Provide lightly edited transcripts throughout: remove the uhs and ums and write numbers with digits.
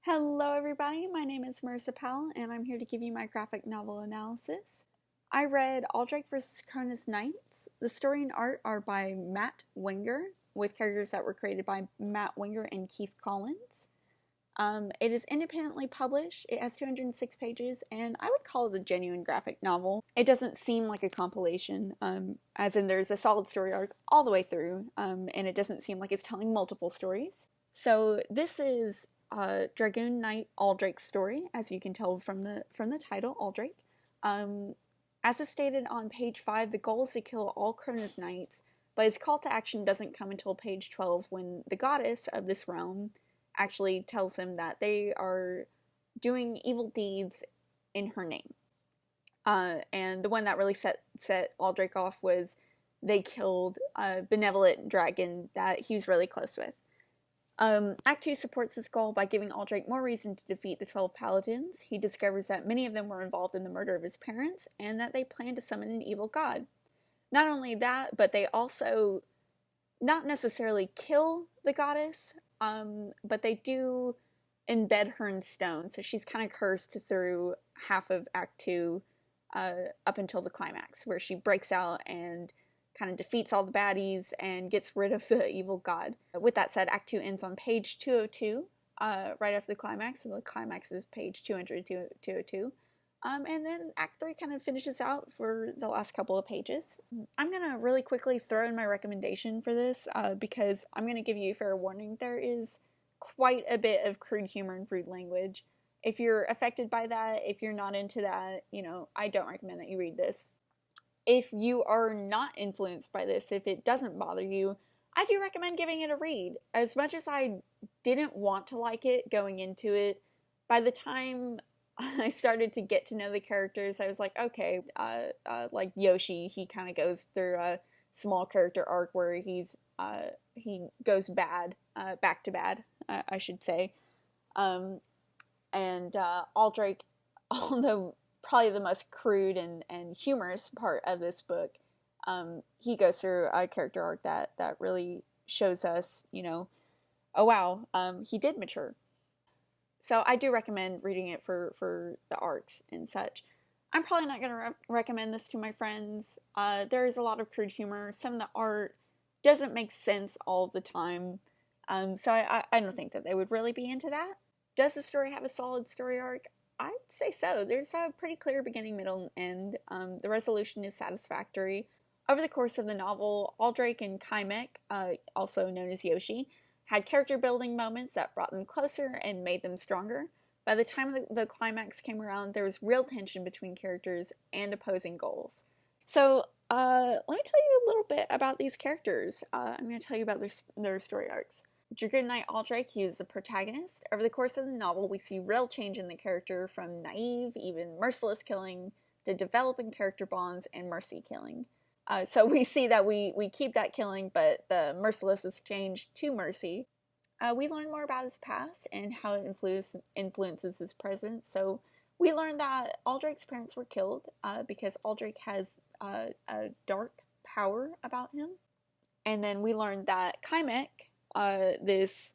Hello everybody, my name is Marissa Powell and I'm here to give you my graphic novel analysis. I read Aldrake vs. Chronah's Knights. The story and art are by Matt Wenger, with characters that were created by Matt Wenger and Keith Collins. It is independently published, it has 206 pages, and I would call it a genuine graphic novel. It doesn't seem like a compilation, as in there's a solid story arc all the way through, and it doesn't seem like it's telling multiple stories. So this is Dragoon Knight Aldrake's story, as you can tell from the title, Aldrake. As is stated on page 5, the goal is to kill all Chronah's knights, but his call to action doesn't come until page 12 when the goddess of this realm actually tells him that they are doing evil deeds in her name. And the one that really set Aldrake off was they killed a benevolent dragon that he was really close with. Act 2 supports this goal by giving Aldrake more reason to defeat the 12 paladins. He discovers that many of them were involved in the murder of his parents, and that they plan to summon an evil god. Not only that, but they also not necessarily kill the goddess, but they do embed her in stone, so she's kind of cursed through half of Act 2 up until the climax, where she breaks out and kind of defeats all the baddies and gets rid of the evil god. With that said, Act 2 ends on page 202, right after the climax, so the climax is page 200 to 202. And then Act 3 kind of finishes out for the last couple of pages. I'm going to really quickly throw in my recommendation for this, because I'm going to give you a fair warning. There is quite a bit of crude humor and crude language. If you're affected by that, if you're not into that, I don't recommend that you read this. If you are not influenced by this, if it doesn't bother you, I do recommend giving it a read. As much as I didn't want to like it going into it, by the time I started to get to know the characters, I was like, okay, like Yoshi, he kind of goes through a small character arc where he goes bad, back to bad, I should say. And Aldrake, although probably the most crude and humorous part of this book, he goes through a character arc that really shows us, oh wow, he did mature. So I do recommend reading it for the arcs and such. I'm probably not going to recommend this to my friends. There is a lot of crude humor. Some of the art doesn't make sense all the time. So I don't think that they would really be into that. Does the story have a solid story arc? I'd say so. There's a pretty clear beginning, middle, and end. The resolution is satisfactory. Over the course of the novel, Aldrake and Kaimek, also known as Yoshi, had character building moments that brought them closer and made them stronger. By the time the climax came around, there was real tension between characters and opposing goals. So, let me tell you a little bit about these characters. I'm going to tell you about their story arcs. Dragoon Knight Aldrake, he is the protagonist. Over the course of the novel, we see real change in the character, from naive, even merciless killing, to developing character bonds and mercy killing. So we see that we keep that killing, but the merciless is changed to mercy. We learn more about his past and how it influences his present. So we learn that Aldrake's parents were killed because Aldrake has a dark power about him. And then we learn that Kaimek, this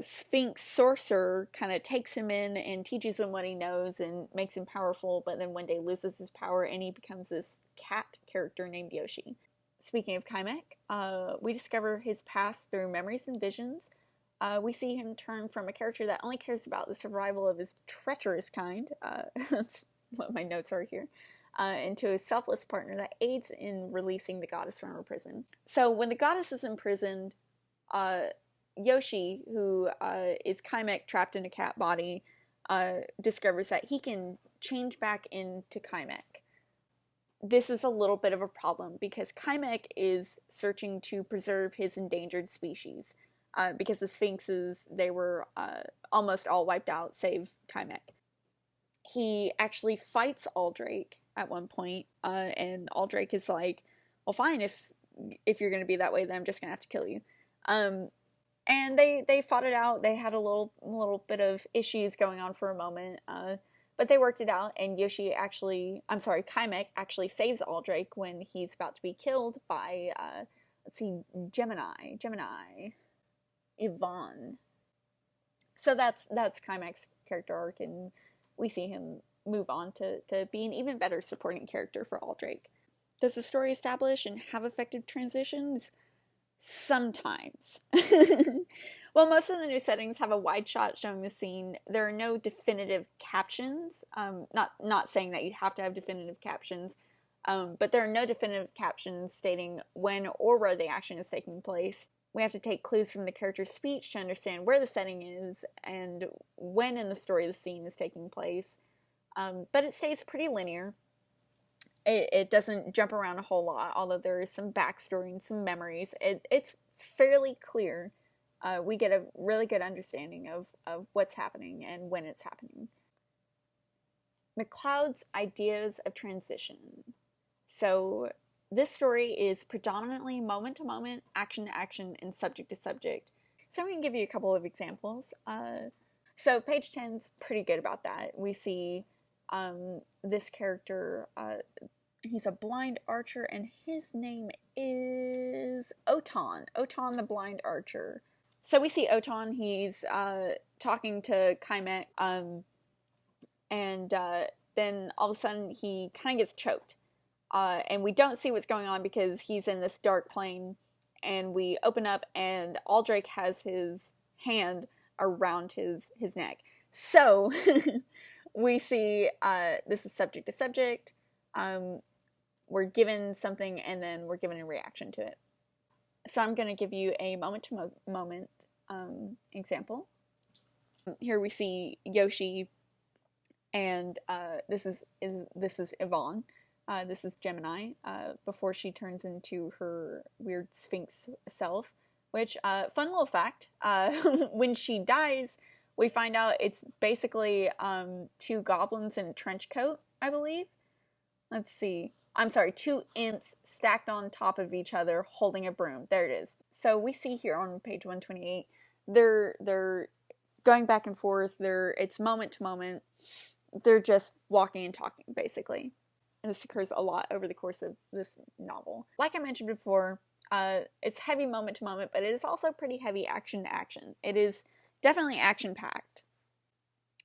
Sphinx sorcerer, kind of takes him in and teaches him what he knows and makes him powerful, but then one day loses his power and he becomes this cat character named Yoshi. Speaking of Kaimek, we discover his past through memories and visions. We see him turn from a character that only cares about the survival of his treacherous kind, that's what my notes are here, into a selfless partner that aids in releasing the goddess from her prison. So when the goddess is imprisoned, Yoshi, who is Kaimek trapped in a cat body, discovers that he can change back into Kaimek. This is a little bit of a problem because Kaimek is searching to preserve his endangered species, because the Sphinxes, they were almost all wiped out, save Kaimek. He actually fights Aldrake at one point, and Aldrake is like, well, fine, if you're going to be that way, then I'm just going to have to kill you. And they fought it out. They had a little bit of issues going on for a moment, but they worked it out, and Kaimek actually saves Aldrake when he's about to be killed by, Gemini, Yvonne. So that's Kymek's character arc, and we see him move on to be an even better supporting character for Aldrake. Does the story establish and have effective transitions? Sometimes. Well, most of the new settings have a wide shot showing the scene. There are no definitive captions. Not saying that you have to have definitive captions, but there are no definitive captions stating when or where the action is taking place. We have to take clues from the character's speech to understand where the setting is and when in the story the scene is taking place. But it stays pretty linear. It doesn't jump around a whole lot, although there is some backstory and some memories. It's fairly clear. We get a really good understanding of what's happening and when it's happening. McCloud's ideas of transition. So this story is predominantly moment to moment, action to action, and subject to subject. So I'm going to give you a couple of examples. So page 10's pretty good about that. We see this character, he's a blind archer, and his name is Oton. Oton the blind archer. So we see Oton, he's talking to Kymek, and then all of a sudden he kind of gets choked. And we don't see what's going on because he's in this dark plane, and we open up and Aldrake has his hand around his neck. So we see this is subject to subject. We're given something and then we're given a reaction to it. So I'm going to give you a moment-to-moment example. Here we see Yoshi, and this is Yvonne. This is Gemini, before she turns into her weird Sphinx self, which, fun little fact, when she dies, we find out it's basically two goblins in a trench coat, I believe. Let's see. I'm sorry, two imps stacked on top of each other holding a broom. There it is. So we see here on page 128, they're going back and forth. It's moment to moment. They're just walking and talking, basically. And this occurs a lot over the course of this novel. Like I mentioned before, it's heavy moment to moment, but it is also pretty heavy action to action. It is definitely action-packed.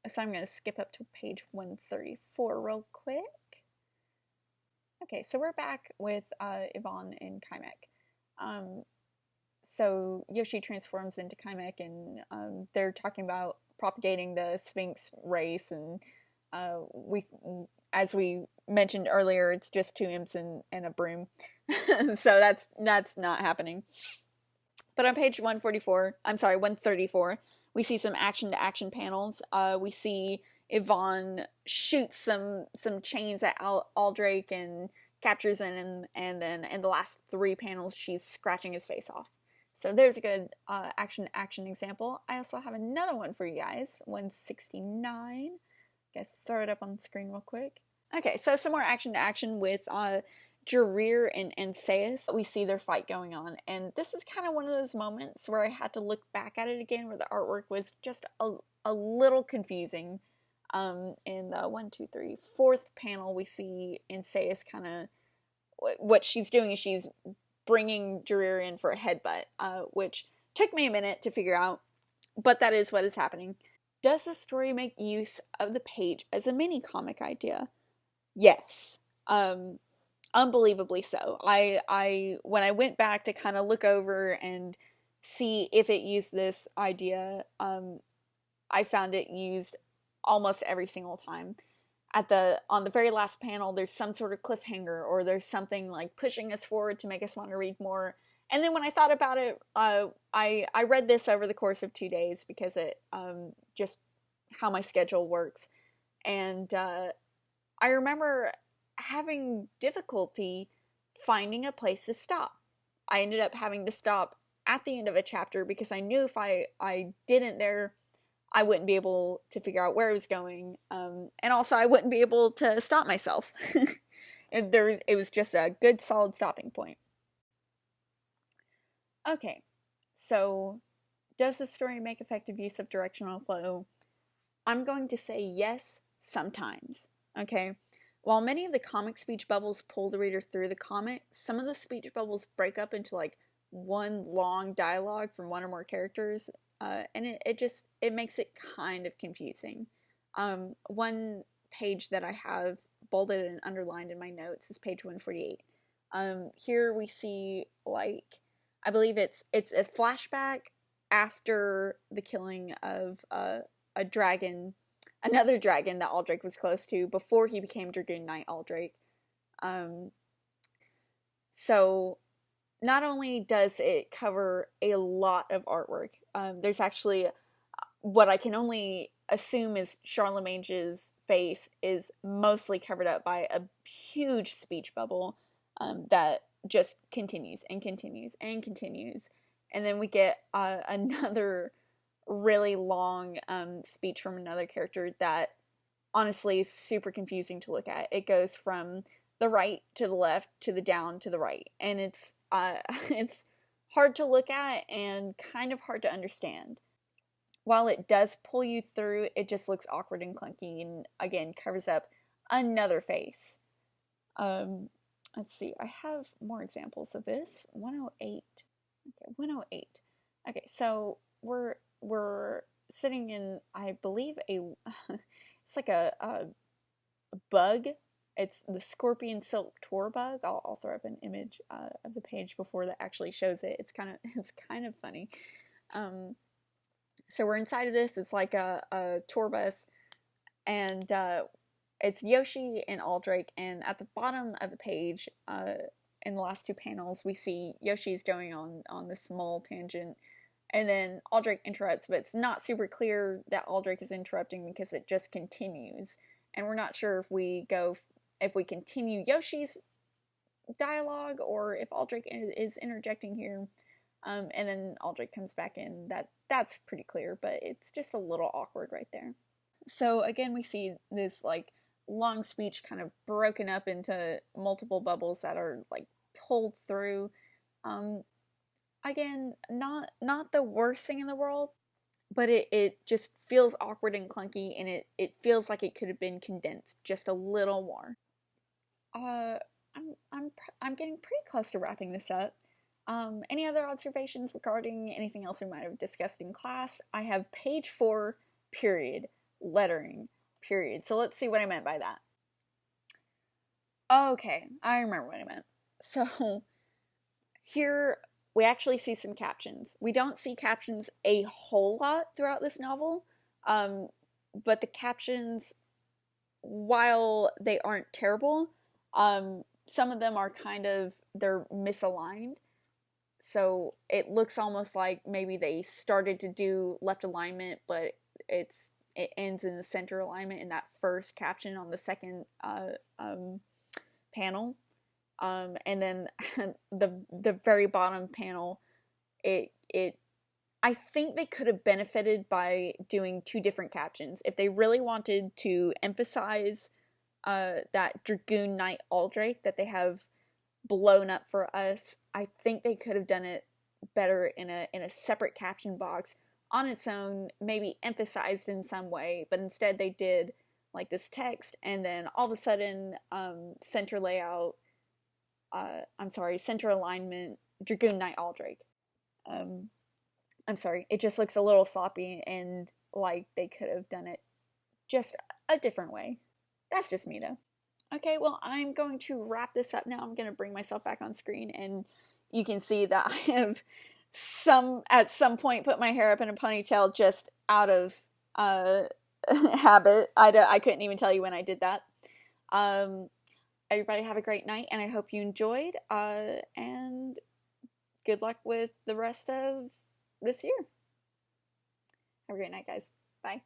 So I'm going to skip up to page 134 real quick. Okay, so we're back with Yvonne and Kymek. So Yoshi transforms into Kymek, and they're talking about propagating the Sphinx race, and as we mentioned earlier, it's just two imps and a broom. So that's not happening. But on page 134, we see some action-to-action panels. We see Yvonne shoots some chains at Aldrake and captures him, and then in the last 3 panels, she's scratching his face off. So there's a good action example. I also have another one for you guys, 169. Gonna throw it up on the screen real quick. Okay, so some more action to action with Jarir and Sais. We see their fight going on, and this is kind of one of those moments where I had to look back at it again, where the artwork was just a little confusing. In the 4th panel, we see Sais kind of what she's doing is she's bringing Jarir in for a headbutt, which took me a minute to figure out, but that is what is happening. Does the story make use of the page as a mini comic idea? Yes. Unbelievably so. I when I went back to kind of look over and see if it used this idea, I found it used almost every single time. On the very last panel, there's some sort of cliffhanger, or there's something like pushing us forward to make us want to read more. And then when I thought about it, I read this over the course of 2 days because it just how my schedule works. And I remember having difficulty finding a place to stop. I ended up having to stop at the end of a chapter because I knew if I didn't there, I wouldn't be able to figure out where I was going. And also I wouldn't be able to stop myself. It was just a good solid stopping point. Okay, so does the story make effective use of directional flow? I'm going to say yes, sometimes. Okay, while many of the comic speech bubbles pull the reader through the comic, some of the speech bubbles break up into like one long dialogue from one or more characters. and it makes it kind of confusing. One page that I have bolded and underlined in my notes is page 148. Here we see, like, I believe it's a flashback after the killing of a dragon, another dragon that Aldrake was close to before he became Dragoon Knight Aldrake. So not only does it cover a lot of artwork, there's actually what I can only assume is Charlemagne's face is mostly covered up by a huge speech bubble that just continues and continues and continues. And then we get another really long speech from another character that honestly is super confusing to look at. It goes from the right to the left to the down to the right, and it's hard to look at and kind of hard to understand. While it does pull you through, it just looks awkward and clunky, and again covers up another face. Let's see, I have more examples of this. 108. Okay, 108. Okay, so we're sitting in, I believe, it's like a bug. It's the scorpion silk tour bug. I'll throw up an image of the page before that actually shows it. It's kind of funny. So we're inside of this. It's like a tour bus, and it's Yoshi and Aldrake. And at the bottom of the page, in the last two panels, we see Yoshi's going on this small tangent, and then Aldrake interrupts, but it's not super clear that Aldrake is interrupting because it just continues, and we're not sure if we continue Yoshi's dialogue or if Aldrake is interjecting here. And then Aldrake comes back in. That's pretty clear, but it's just a little awkward right there. So again, we see this like long speech kind of broken up into multiple bubbles that are like pulled through. Again, not the worst thing in the world, but it just feels awkward and clunky, and it feels like it could have been condensed just a little more. I'm getting pretty close to wrapping this up. Any other observations regarding anything else we might have discussed in class? I have page 4, period, lettering, period. So let's see what I meant by that. Okay, I remember what I meant. So here we actually see some captions. We don't see captions a whole lot throughout this novel, but the captions, while they aren't terrible, some of them are they're misaligned. So it looks almost like maybe they started to do left alignment, but it ends in the center alignment in that first caption on the second panel. And then the very bottom panel, I think they could have benefited by doing 2 different captions. If they really wanted to emphasize that Dragoon Knight Aldrake that they have blown up for us, I think they could have done it better in a separate caption box on its own, maybe emphasized in some way, but instead they did like this text, and then all of a sudden center alignment Dragoon Knight Aldrake. I'm sorry, it just looks a little sloppy, and like they could have done it just a different way. That's just me though. Okay, well, I'm going to wrap this up now. I'm going to bring myself back on screen, and you can see that I have at some point put my hair up in a ponytail just out of habit. I couldn't even tell you when I did that. Everybody have a great night, and I hope you enjoyed, and good luck with the rest of this year. Have a great night, guys. Bye.